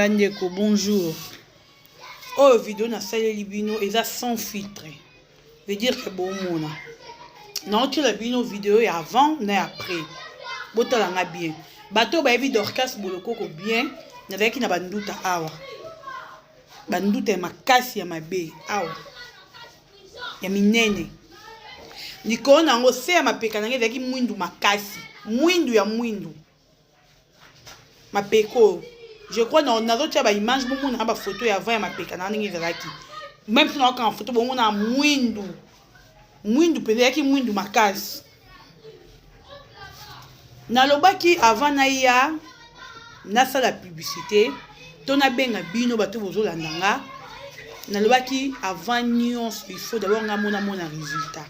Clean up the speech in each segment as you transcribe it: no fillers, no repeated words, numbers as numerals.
Bandeko, bonjour. Oh, vidéo na salle libino, et ça sans filtre. Veut dire que bon mona. Non, tu l'as vu nos vidéos et avant, et après. Botalanga bien. Bateau ba evi dorcas boloko ko bien. N'avait qui n'a banduta awa. Banduta makasi ya mabe awa. Ya minene. Niko na ngo se ya mapeka nange veki mwindu makasi. Mwindu ya mwindu. Mapeko. Je crois dans notre ba image bon on a ba photo ya avant ya mapeka nange zalaki. Même si on a en photo bon on a mwindu. Mwindu peut-être mwindu makasi. Nalobaki avant na ya na la publicité tona benga bino bato bozolandanga nalobaki avant nyonso il faut d'abord nga mona résultat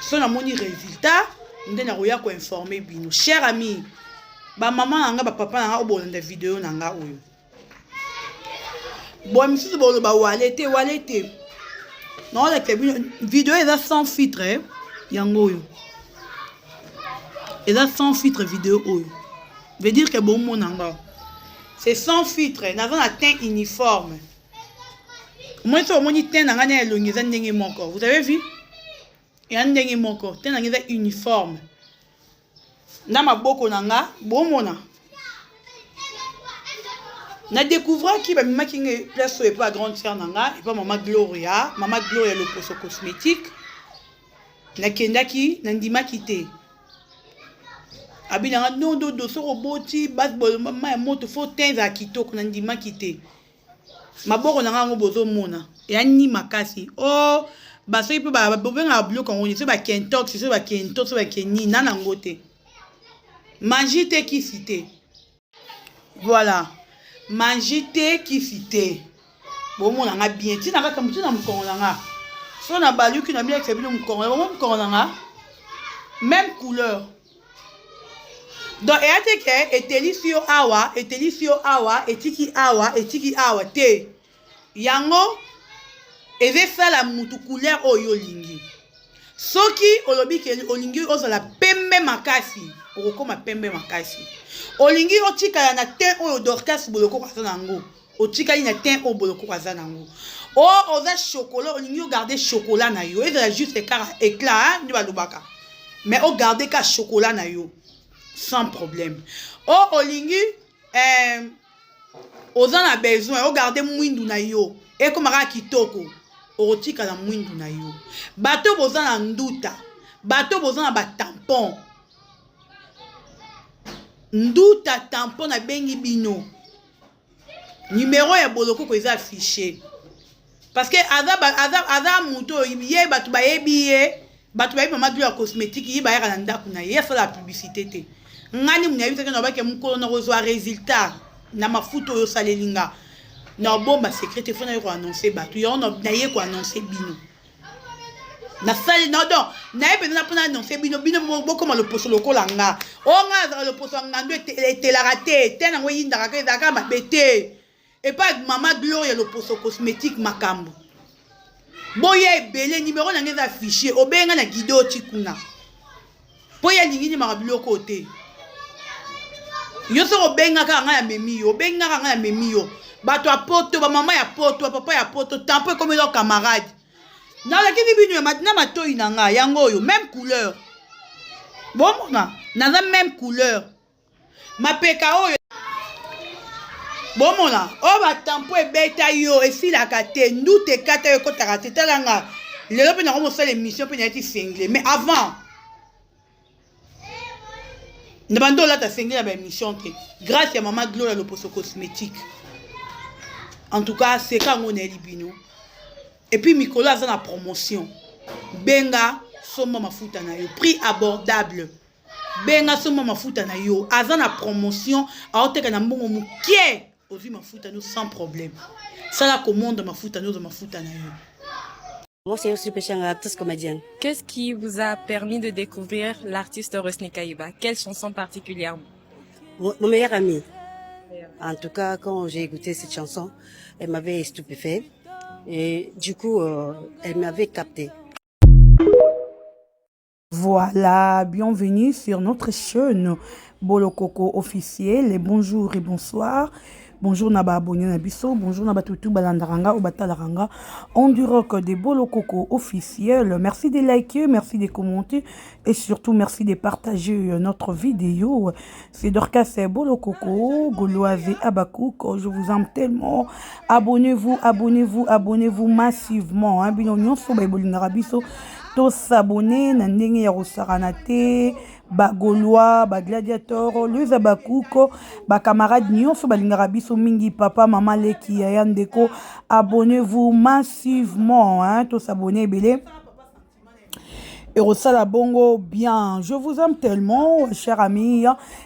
so na moni résultat nde na roya ko informer bino cher ami ba maman nanga ba papa nanga obolanda vidéo nanga oyo bon misusu bolo ba walete non la vidéo est sans filtre yango oyo et là sans filtre vidéo oyo veut dire que bon mon anga c'est sans filtre n'a pas un teint uniforme moi ça mon teint nanga na elongeza ndenge moko vous avez vu et ndenge moko teint nanga uniforme na maboko nanga bon mona na découvrir qui ba mima ki place et pas grande sœur nanga et pas maman Gloria le poso cosmétique na kendaki na ndima kité abinanga nondo doso roboti baseball mama ya moto fo tenza kitoko na ndima kite maboko nanga ngo bozo mona ya ni makasi oh baso ipe ba bobenga bloka ngoni se ba kentox se ba kentox se ba keni nana ngote mangite qui cité voilà mangite qui cité bon mona nga bien ti nanga kamutu na mkongo nanga so na baluki na bien exebino mkongo bon mkongo nanga même couleur. Donc, eteli awa, etiki awa, te. Yango, eze sala mutu couleur oyo lingi. Soki, olobi ke olingi ozala pembe makasi. Okoma pembe makasi. Olingi otika ya na ten oyo dorcas boloko kwa zanango. Otika yi na ten oyo boloko kwa zanango. O, oza chocolat, olingi o garder chocolat na yo. Ezala juste éclat, ni balobaka. Mais o garder ka chocolat na yo. Sans problème. Oh, olingi, oza na besoin, o garder mwindu na yo. E komaka kitoko, otika na mwindu na yo. Bato boza na nduta, bato boza na ba tampon. Nduta tampon na bengi bino. Numéro ya boloko ko eza affiché. Parce que aza muto ye bato ba yebiye, bato ba yebi mama Gloria cosmétique yi ba yaka na ndaku na ye fa la publicité te. Ngani muna yibisa kana bake mukolo na kozwa résultat na mafuto yo salelinga na bomba secret fona yo annoncer batu yo na ye ko annoncer bino na sale na don na ye pena pona annoncer bino boko ma le poso lokola nga o nga za le poso nga ndo etelarate tena ngo yinda ka ezaka mabete et pas maman Gloria le poso cosmétique makambo boye belé numéro na ngeza affiché obenga na guido tikuna boye lingini makabilo côté yo so benga ka nga ya memiyo benga ka nga ya memiyo bato apoto ba mama ya poto papa ya poto tampo comme leur camarade na la kini binu maintenant matoi na nga yango yo même couleur bon mona na la même couleur mapeka oyo bon mona o ba tampo e beta yo e si la kate ndute kata yo kotaka tetalanga lelo pe na ko mo sala émission pe na ti single mais avant ne bando là ta singé la émission grâce à maman Gloria le poso cosmétique en tout cas c'est quand on est libino et puis Nicolas a la promotion benga somo mafuta na yo prix abordable benga somo mafuta na yo azana promotion a oteka na mbongo mukie ozi mafuta no sans problème ça la commande mafuta no mafuta na yo. Moi, c'est aussi actrice comédienne. Qu'est-ce qui vous a permis de découvrir l'artiste Rosny Kayiba? Quelle chanson particulièrement? Mon meilleur ami. En tout cas, quand j'ai écouté cette chanson, elle m'avait stupéfait. Et du coup, elle m'avait capté. Voilà, bienvenue sur notre chaîne. Bolokoko officiel, et bonjour et bonsoir. Bonjour Naba abonné na biso, bonjour Naba Toutou Balandaranga ou Batalaranga. On du rock de Bolokoko officiel. Merci de liker, merci de commenter et surtout merci de partager notre vidéo. C'est Dorcas Bolokoko, Gauloise Abakouk. Je vous aime tellement. Abonnez-vous, abonnez-vous, abonnez-vous massivement. Hein, Binonion so Baibolingara biso. Tous s'abonner, Nandenge Yarosaranate. Ba Gaulois, ba Gladiator, les Abakuko, ba camarades nyonso balingaka biso mingi papa maman leki ya ndeko. Abonnez-vous massivement, hein, tous abonnés belé. Et Rosala Bongo bien, je vous aime tellement, chers amis.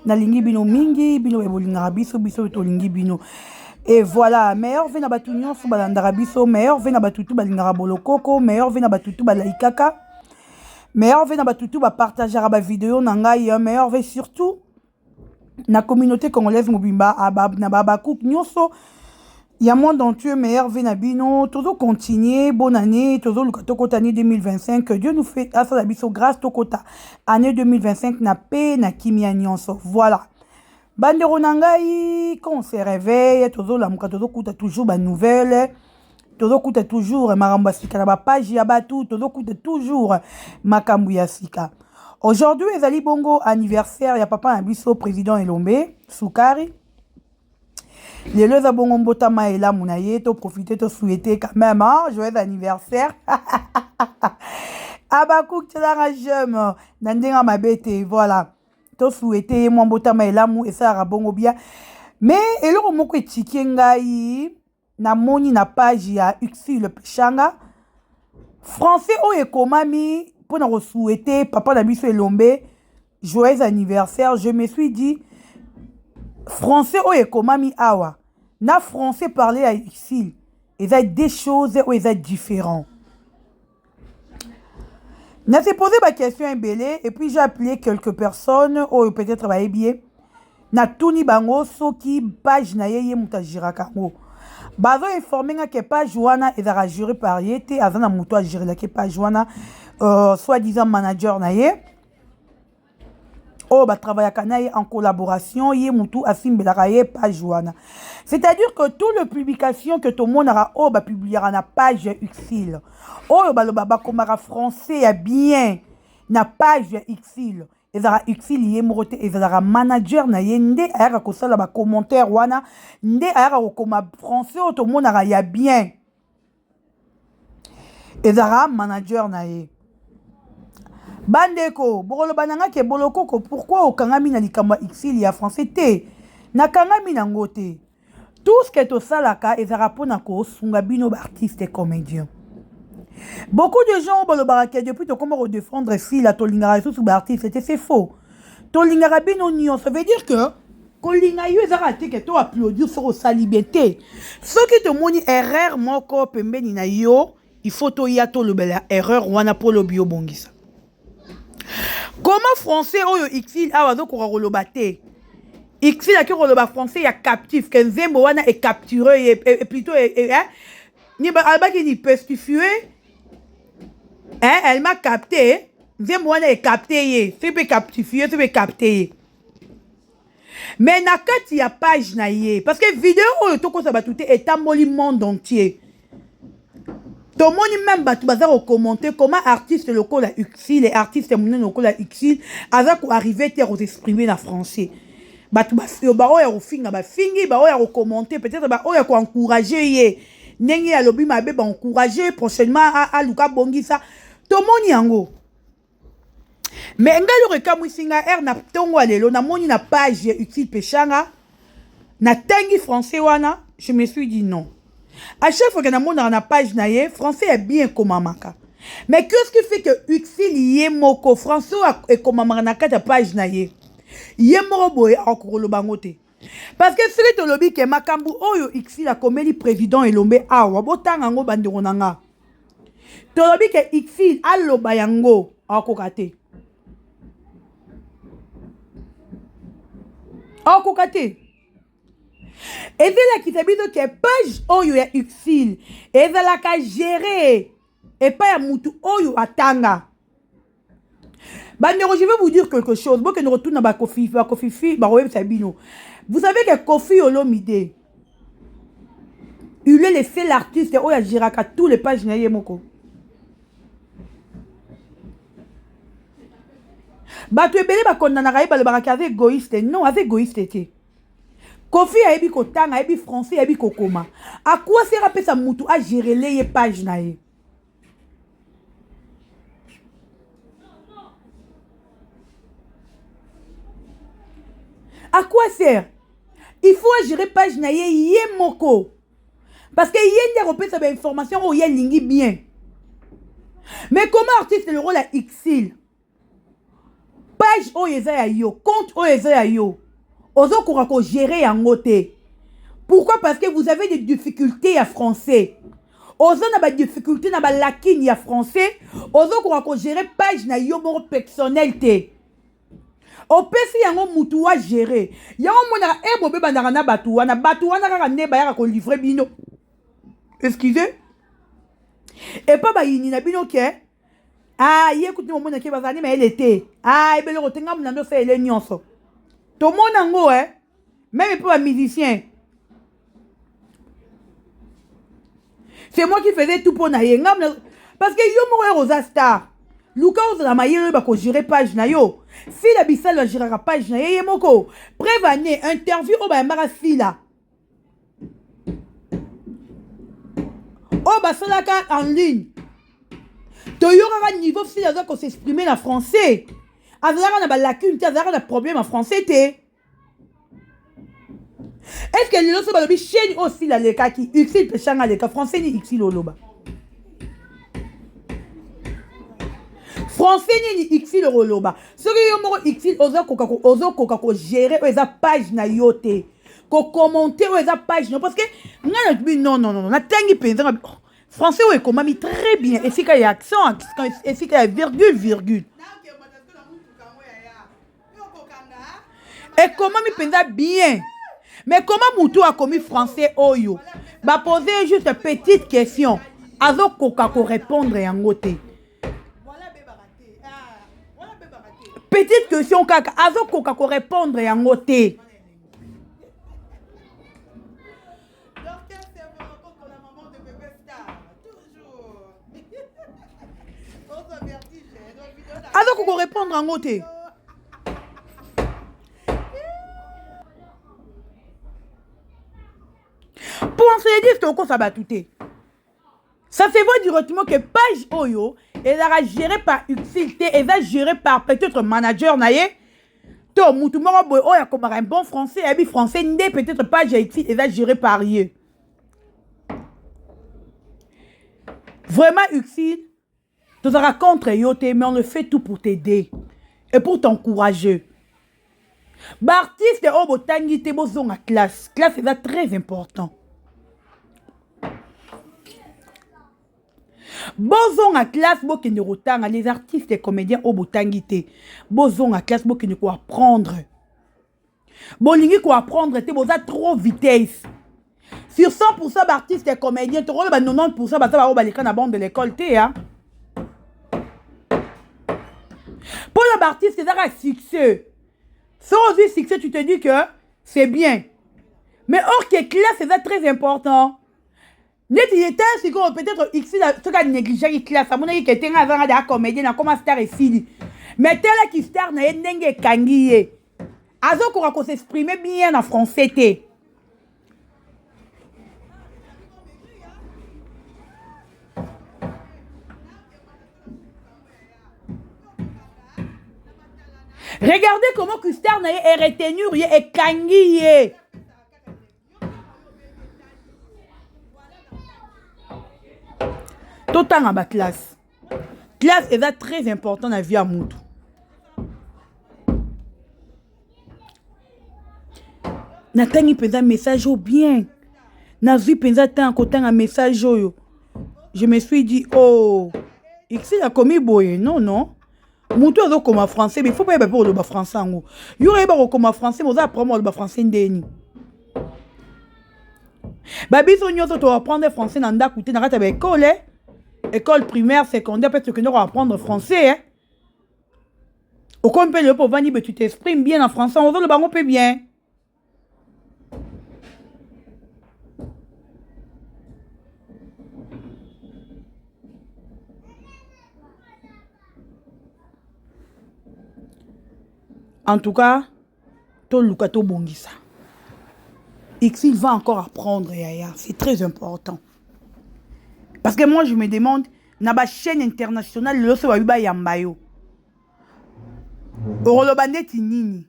Nalingi bino mingi, bino bolingaka biso biso to lingi bino. Et voilà, meilleur vena batunyon sou balandara biso, meilleur vena batutu balingara bolokoko, meilleur vena batutu balaikaka. Meilleur veut na batutu ba partager ba vidéo nangai meilleur veut surtout na communauté congolaise mobimba na babakouk nyonso ya monde entier meilleur veut na bino toujours continuer bonne année toujours le kota année 2025 que Dieu nous fait à sa biso grâce to kota année 2025 na paix na kimia nyonso voilà bandero nangai quand on se réveille toujours la muka toujours toujours ba nouvelle Tozo toujours makambo sika na ba page ya batu tozo toujours makambo ya sika. Aujourd'hui ezali bongo anniversaire ya papa na biso président Elombe Sukari. Lelo za bongo mbota maela munaye to profiter to souhaiter quand même joyeux anniversaire. Abakouk tela j'aime nandenga mabete voilà. To souhaiter mo mbota maela mu et ça rabongo bien. Mais eloko moko etiki ngai na moni na page ya Uxil Pechanga français o ekomami pour na souhaiter papa na biso Elombe joyeux anniversaire. Je me suis dit français o ekomami awa na français parler à Uxil et ça des choses ou ça différents. Na se posé ma question embelé et puis j'ai appelé quelques personnes ou peut-être ba ebie na tuni bango soki page na ye mutajira kango. Bazo informé que page wana ezara juré par yete azana muto a gérer la que page wana soi-disant manager na ye ba travailler kanaye en collaboration ye mutu asimbela ye page wana. C'est-à-dire que toute la publication que tout le monde aura ba publiera na page Uxil ba komara français ya bien na page Uxil ezara Uxil ye morote ezara manager na yende ayaka kosala ba commentaire wana nde ayaka kokoma français to monaka ya bien ezara manager na ye bandeko bokolo bananga ke bolokoko pourquoi okangami na likambo Uxil ya français te nakangami nango te tout ce que to salaka ezara pona ko sunga bino ba artiste et comédien. Beaucoup de gens ont depuis de comment redéfendre si la tolingara sous artiste c'est faux. Tolingara binonion ça veut dire que kolinga yo ezarate que to applaudir sur sa liberté. Ce qui te moni erreur moko pembeni na yo, il faut to ya to le bela erreur wana pour le bio bongisa. Comment français oyo Uxil awazo ko rolobate. Uxil a que roloba français ya captif que nzembo wana est capturé et plutôt ni ba alba qui ni pestifue. Hein, elle m'a capté. Zemwana est capté. C'est pas captifié, c'est pas capté. Mais na kati ya page na ye. Parce que vidéo to ko sa batute est amoli monde entier. Tout le monde même batu bazar au commenter comment artiste local la Uxil les artistes moun local la Uxil aza ko arriver te exprimer na français. Batu ba o ya ofinga ba fingi ba o ya commenter peut-être ba o ya ko encourager ye. Nengi ya lobi mabe ba encourager prochainement à Luka Bongisa. Tomoni yango. Mais ngalo rekamu singa na tongo alelo na moni na page Uxil Pechanga na tangi français wana, je me suis dit non. À chaque fois que na mona na page na ye, français est bien comme amaka. Mais qu'est-ce qui fait que Uxil yé moko français est comme amaka na kata page na ye. Yé moko boye akoro lo bangote. Parce que si tu lobby que makambu oyo Uxil a comme le président Elombe awa botanga ngo bandiro nanga. Tu lobby que Uxil a loba yango akokate. Akokate. Et c'est là qui te dit que page oyo ya Uxil et c'est là qu'a géré et pas ya mutu oyo atanga. Bandero, je vais vous dire quelque chose. Bon, que nous retournons à Kofi, vous savez que Kofi Olomide, il est le seul artiste où il a géré à tous les pages de Moko. Bato ebele ba kondana ka ba le baraka avec égoïste. Non, avec égoïste était. Kofi a ebi kotanga, a ebi français, a ebi kokoma. À quoi sert à sa mutu à gérer les pages nae? À quoi sert? Il faut gérer page nae yé moko. Parce que yé n'y a repéré sa information ou yé lingi bien. Mais comment artiste le rôle à Xil? Page o yeza yo, compte o yeza yo. Ozo kourako gérer en côté. Pourquoi? Parce que vous avez des difficultés à français. Ozo n'a pas de difficulté na ba lakini à français. Ozo kourako gérer page na yo mon personnalité. O pesi yango mutu wa gérer. Yango mona ebo be bandara na batuwa na kaka ne ba ya ko livrer bino. Excusez. Et pas ba yini na bino ke. Ah, écoutez, mon monde qui va mais elle était. Ah, et bien le retenga mon ando fait les nyonso. Tout le monde en go, hein. Même pour un musicien. C'est moi qui faisais tout pour naïe. Parce que yo mo rosa star. Luka oza la maille ba ko gérer page na yo. Si la bissal va gérer page na ye moko. Prévané interview au ba mara fila. Oh ba salaka en ligne. Tu as un niveau si qu'on s'exprimer en français. Azara na lacune, azara na problème en français té. Est-ce que le so balobi chaîne aussi la leka qui uxil pechanga leka français ni uxil oloba. Français ni uxil oloba. Ce que yo mo uxil ozo koka ko gérer eza page na yote. Ko commenter eza page non parce que non na tangi penza. Français, oui, comment mis très bien. Et si il y a accent, et si il y a virgule. Et comment mi pensa bien. Mais comment Moutou a commis français oyo? Va poser juste une petite question. Azo koka ko répondre en côté. Petite question kaka. Azo koka ko répondre en côté. Alors qu'on répondre en côté. Pour enseigner dire que ça va tout. Ça se voit directement que page Oyo elle a géré par utilité, elle a géré par peut-être manager naïe. To mutumoro boy oya comme un bon français, et français n'est peut-être page utile, elle a géré par eux. Vraiment utile. Tu seras contre yote, mais on le fait tout pour t'aider et pour t'encourager. L'artiste est au botangi te bozonga classe. Classe c'est très important. Bozonga classe bo ki ne rotanga les artistes et comédiens au botangi te bozonga classe bo ki ne ko apprendre. Bolingi ko apprendre te boza trop vitesse. Sur 100% d'artistes et comédiens, tu rôle 90% ba ça ba l'école na bande de l'école te hein. Pour l'artiste, c'est un succès. Sans aussi succès, tu te dis que c'est bien. Mais or que classe, c'est très important. Net il était si peut-être ici ce qu'a négligé la classe, à mon avis, qui était un comédien, comme star et fini. Mais tel qui star n'a pas kangiye. Azo qu'on s'exprimer bien en français. Regardez comment Kustar est retenu et kangiye. Tout en bas classe. Classe est très important dans la vie à Moutou. Natani pensa message au bien. Nazi pensa tant côté un message au. Je me suis dit oh, ici a commis boy non. Moutou a comme français mais il faut pas pour le français en haut. Il y aurait pas comme français mais on apprend le français ndeni. Babi son nyoto to apprendre français dans da côté na rata école primaire secondaire peut-être que nous apprendre français hein. Au compte le pour venir, tu t'exprimes bien en français, on le bango peut bien. En tout cas, tout le cas, bongisa. Xil va encore apprendre, Yaya. C'est très important. Parce que moi, je me demande, na ba chaîne internationale, le so wa yambayo. Orolobandeti nini.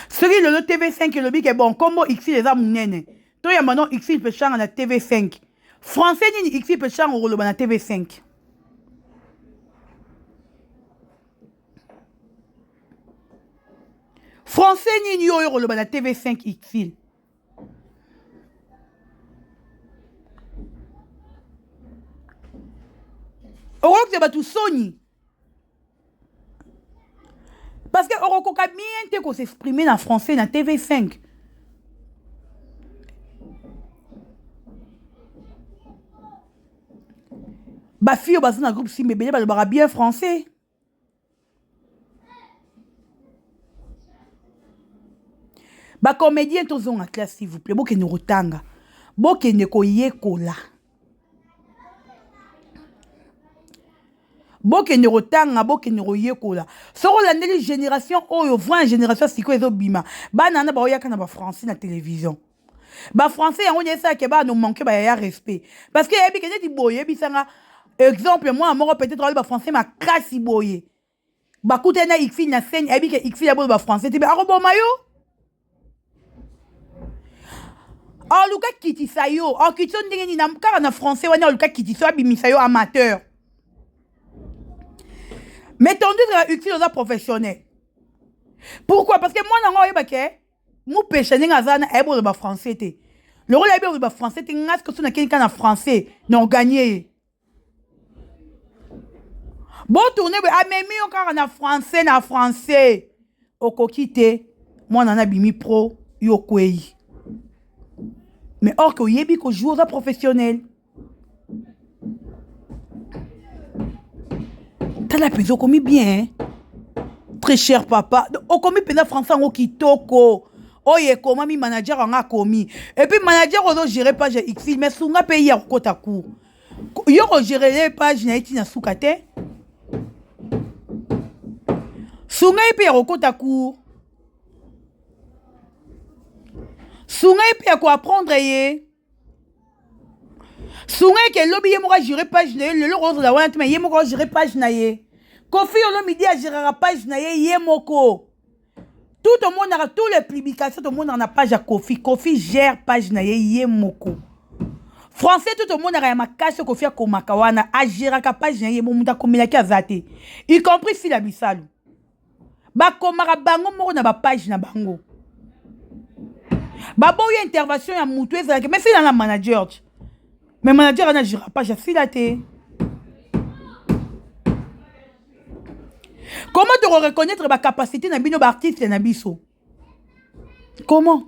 Celui le TV5 le big est bon, comme Xil les a mounene. Toi, y'a maintenant Xil peut chanter à la TV5. Français nini Xil peut chanter au Rolobana TV5. Français nini yo yo Rolobana TV5 Xil. Oroka c'est tout Sony. Parce que Oroka bien te s'exprimer en français dans TV5. Ba fille dans un groupe si bébé ba bien français. Ba comédien tous en classe s'il vous plaît. Boke ne rotanga. Boke ne koyekola. Boke ne rotanga, boke ne royekola. Soro la nouvelle génération oyo voit une génération siko ezo bima. Ba nana ba oyaka na ba français na télévision. Ba français on y ça que ba nous manquer ba ya respect. Parce que ebi kene di boye bi sanga exemple moi moi peut-être ba français ma kasi boye. Ba koute na Xil na scène ebi ke Xil ba français ti ba arobo mayo. Oh, Luka Kitisayo. Oh, Kitson Dingeni Namkar en français, on a Luka Kitisayo, Bimisayo amateur. Mais ton dieu est utile aux professionnels. Pourquoi? Parce que moi, je suis moi, je suis un français. Le rôle est français, c'est que tu as quelqu'un en français, non gagné. Bon, tourner, ah, mais encore en français. Au coquille, moi, on a bimi pro, yo kwei. Mais or que yebi ko joue aux professionnels. T'as la peso commis bien. Très cher papa. O commis pena français en kitoko. Oye comment mi manager en a commis. Et puis manager on gérer page Xil mais sunga paye à kota cour. Yo gérer les pages na iti na soukate. Sunga paye à kota cour. Sunga peut quoi apprendre yé. Sunga que lobby yé mora gérer page na yé le rose la wana mais yé mora gérer page na yé. Kofi on midi à gérer page na yé yé moko. Tout le monde a toutes les publications tout le monde en a page à Kofi. Kofi gère page na yé moko. Français tout le monde a ma cache Kofi a komakawana a gérer page na yé momuta komela ki azate. Y compris si la bisalu. Ba komara bango moko na ba page na bango. Babo y a intervention ya mutu ezalaki mais c'est dans la manager. Mais manager n'a géré pas j'ai filaté. Comment tu reconnaître ma capacité na bino artiste na biso? Comment?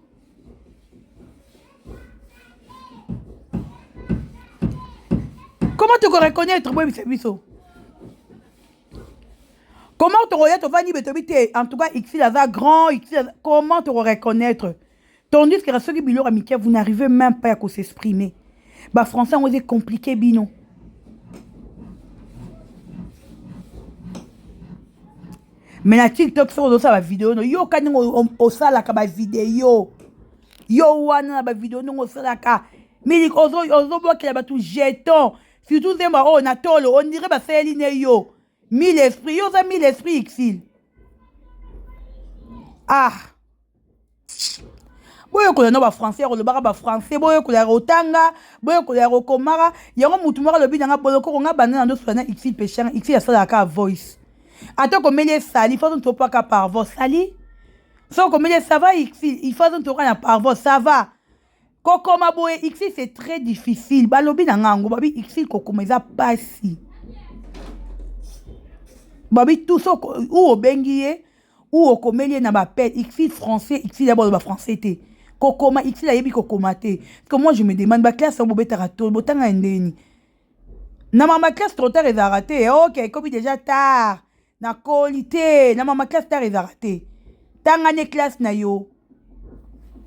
Comment tu reconnaître moi biso? Comment tu reconnaître Vani Betobité en tout cas Xil a grand Xil comment tu reconnaître? Tandis que ceux qui bilor amical, vous n'arrivez même pas à s'exprimer. Bah français on est compliqué bino. Mais la TikTok sur ça va vidéo no yo kan o sala ka ba vidéo. Yo wana ba vidéo no sala ka. Mais ozo bloquer ba tout jeton. Surtout zemba oh na tolo on dirait ba seline yo. Mille esprits yo ça mille esprits Xil. Ah. Boyo ko na ba français ko le ba français boyo ko la rotanga boyo ko la rokomara yango mutu mara lobi nga boloko nga bana ndo sona Xil péchant Xil asala ka voice attends ko mele sali faut on pas ka par voix sali so ko mele ça va Xil il faut on ka par voix ça va kokoma boye Xil c'est très difficile ba lobi nga ngo babi Xil kokoma za pasi babi tout so ou obengiye ou okomeli na ba pet Xil français Xil d'abord ba français té kokoma Xil a yebi kokoma té que moi je me demande ba classe bo betara to botanga ndeni na ma classe trop tard est raté OK comme déjà tard na qualité na mama classe ta réservé tanga ne classe na yo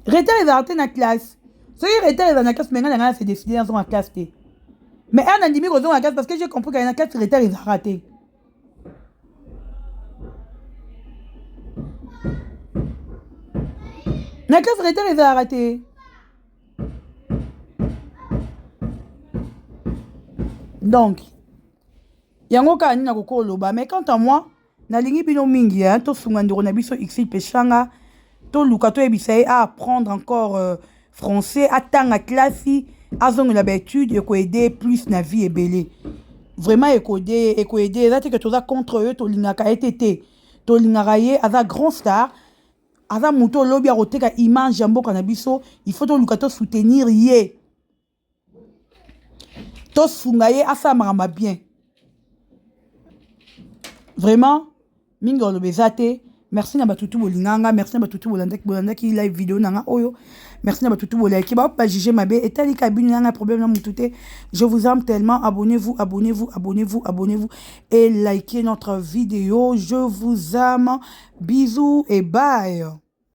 retard réservé na classe ce qui retard na classe mais ngana c'est décidé dans ma classe té mais un andimi ko dans la classe parce que j'ai compris qu'il y a une classe retard réservé na classe retard réservé donc yango ka nina kokoloba mais quant à moi nalingi bino mingi hein to sunga ndiro na biso xil peshanga to luka to ebisa à apprendre encore français atanga classe azonga la étude et ko aider plus na vie ebele vraiment et ko aider ça que toza contre eux to lingaka été to lingaka ye aza grand star aza muto lobi a roteka image ya mboka na biso il faut to luka to soutenir ye to sunga ye asa marama bien. Vraiment, mingo lo bezate. Merci na batutu bolinganga, merci na batutu bolanda ki live vidéo nanga oyo. Merci na batutu bolaki ba pas juger mabe etali kabine nanga problème na mutute. Je vous aime tellement, abonnez-vous et likez notre vidéo. Je vous aime. Bisous et bye.